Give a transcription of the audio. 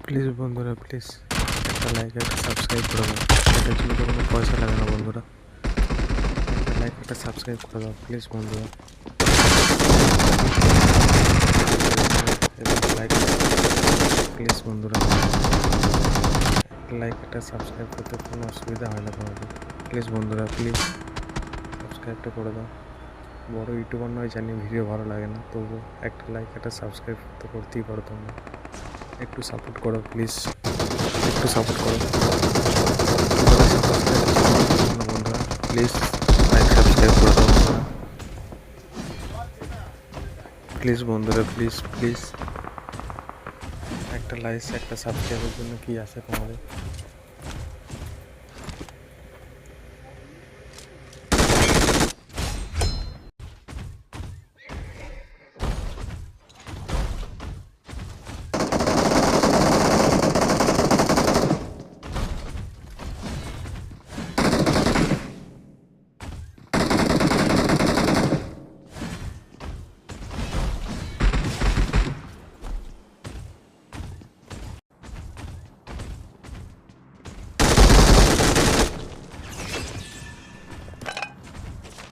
Please বন্ধুরা, please একটা like একটা সাবস্ক্রাইব করে দাও। এটার জন্য তো কোনো পয়সা লাগে না বন্ধুরা। একটা লাইক একটা সাবস্ক্রাইব করে দাও প্লিজ বন্ধুরা। লাইক প্লিজ বন্ধুরা, একটা লাইক একটা সাবস্ক্রাইব করতে কোনো অসুবিধা হয় না তোমাদের। প্লিজ বন্ধুরা, প্লিজ সাবস্ক্রাইবটা করে দাও। বড় ইউটিউবার নয় জানি, ভিডিও ভালো লাগে না, তবু একটা লাইক একটা সাবস্ক্রাইব তো করতেই পারো তোমরা। একটু সাপোর্ট করো প্লিজ, একটু সাপোর্ট করো বন্ধুরা। প্লিজ লাইক সাবস্ক্রাইব করে দাও বন্ধুরা। প্লিজ বন্ধুরা, প্লিজ প্লিজ একটা লাইক একটা সাবস্ক্রাইবের জন্য কি আছে তোমাদের?